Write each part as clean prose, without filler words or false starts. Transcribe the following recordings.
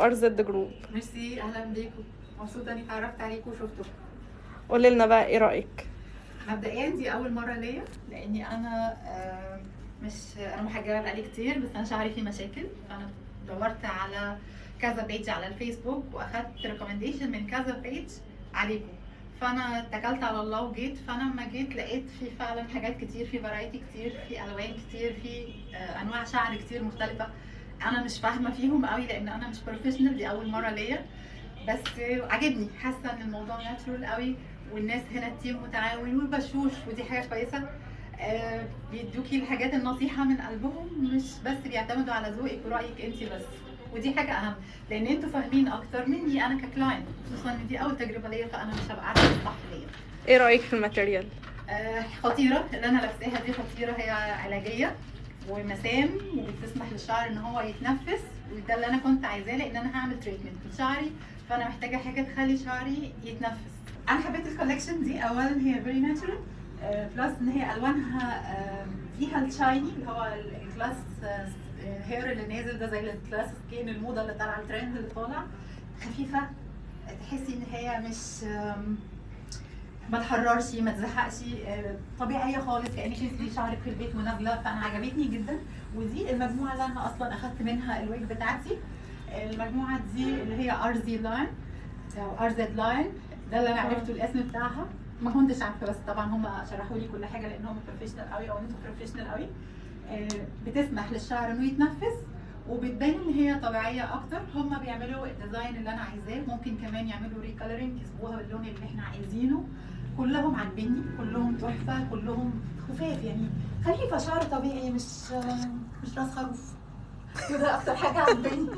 RZ جروب. ميرسي، اهلا بيكم، مبسوطه اني اتعرفت عليكم وشفتكم. قولي لنا بقى ايه رايك؟ مبدئيا دي اول مره ليا، لاني انا مش انا محجبه بقالي كتير، بس انا شعري فيه مشاكل، فانا دورت على كذا بيج على الفيسبوك واخدت ريكومنديشن من كذا بيج عليكم، فانا اتكلت على الله وجيت. فانا لما جيت لقيت في فعلا حاجات كتير، في فرايتي كتير، في الوان كتير، في انواع شعر كتير مختلفه. انا مش فاهمه فيهم قوي لان انا مش بروفيشنال، دي اول مره ليا، بس عجبني، حاسه ان الموضوع ناتشورال قوي، والناس هنا التيم متعاون وبشوش، ودي حاجه كويسه. بيدوكي الحاجات النصيحه من قلبهم، مش بس بيعتمدوا على ذوقك ورايك انت بس، ودي حاجه اهم، لان انتوا فاهمين اكتر مني انا ككلاينت، خصوصا ان دي اول تجربه ليا، فانا مش هبقى عارفه الصح ليا. ايه رايك في الماتيريال؟ خطيره، اللي انا لابساها دي خطيره، هي علاجيه ومسام، وبتسمح للشعر ان هو يتنفس، وده اللي انا كنت عايزاه، لان انا هعمل تريتمنت لشعري، فانا محتاجه حاجه تخلي شعري يتنفس. انا حبيت الكولكشن دي، اولا هي فيري ناتشورال، بلس ان هي الوانها فيها الشايني اللي هو الكلاس هير اللي نازل ده، زي الكلاس سكين، الموضه اللي طالعه، الترند اللي طالع، خفيفه، تحسي ان هي مش ما تحررش، ما تزهقش، طبيعيه خالص، كانك انت شعرك في البيت ونازله، فانا عجبتني جدا. ودي المجموعه اللي انا اصلا اخدت منها الويج بتاعتي، المجموعه دي اللي هي RZ لاين او RZ لاين، ده اللي انا عرفته الاسم بتاعها، ما كنتش عارفه، بس طبعا هم شرحوا لي كل حاجه لان هم بروفيشنال قوي، او انتوا بروفيشنال قوي. بتسمح للشعر انه يتنفس، وبتبين ان هي طبيعيه اكتر. هم بيعملوا الديزاين اللي انا عايزاه، ممكن كمان يعملوا ريكالرنج، يسيبوها باللون اللي احنا عايزينه. كلهم عاجبني، كلهم تحفه، كلهم خفاف، يعني خفيفه، شعر طبيعي، مش راس خروف، وده اكتر حاجه عجباني.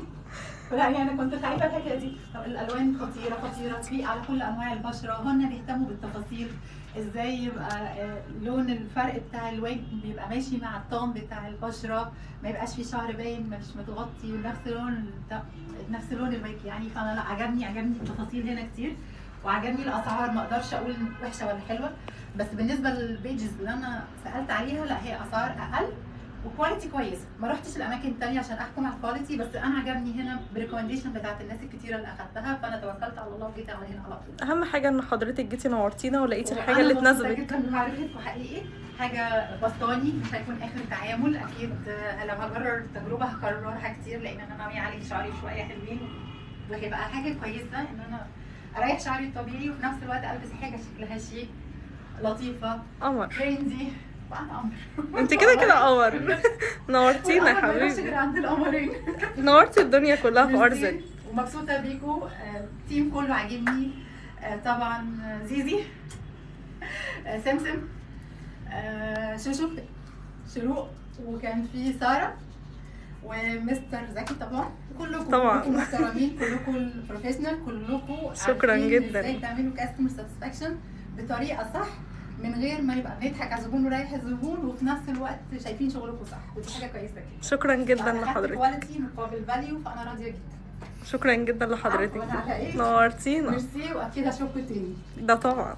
يعني انا كنت خايفه الحكايه دي. الالوان خطيره خطيره، تليق على كل انواع البشره، هن بيهتموا بالتفاصيل، ازاي يبقى لون الفرق بتاع الوجه بيبقى ماشي مع الطون بتاع البشره، ما يبقاش في شعر باين مش متغطي، نفس لون الوجه يعني. فانا لا، عجبني التفاصيل هنا كتير، وعجبني الاسعار، ما اقدرش اقول وحشه ولا حلوه، بس بالنسبه للبيجز اللي انا سالت عليها، لا هي اسعار اقل وكواليتي كويسه. ما رحتش الاماكن الثانيه عشان احكم على الكواليتي، بس انا عجبني هنا بريكومنديشن بتاعت الناس الكتيره اللي اخدتها، فانا توكلت على الله وجيت على هنا على طول. اهم حاجه ان حضرتك جيتي نورتينا ولقيتي الحاجه اللي تناسبك. انا جدا بمعرفتكم حقيقي، حاجه بسطاني، مش هيكون اخر تعامل اكيد، لو هكرر التجربه هكررها كتير، لان انا ناويه اعالج شعري شويه حلوين، وهيبقى حاجه كويسه ان انا اريح شعري الطبيعي، وفي نفس الوقت البس حاجه شكلها شيك لطيفه قمر ترندي، وانا قمر. انت كده قمر. نورتينا يا حبيبي، عند القمرين. نورتي الدنيا كلها في RZ، ومبسوطه بيكم، التيم كله عاجبني، طبعا زيزي، سمسم، شوشو، شروق، وكان في ساره، ومستر زكي، كلكم محترمين، كلكم بروفيشنال، كلكم شكرا جدا. ازاي تعملوا كاستمر ساتسفاكشن بطريقه صح، من غير ما نبقى بنضحك على الزبون ورايح الزبون، وفي نفس الوقت شايفين شغلكم صح، ودي حاجه كويسه جدا. شكرا جدا لحضرتك، كواليتي مقابل فاليو، فانا راضيه جدا. شكرا جدا لحضرتك، وانا على ايه؟ نورتينا. ميرسي، واكيد هشوفكم تاني. ده طبعا.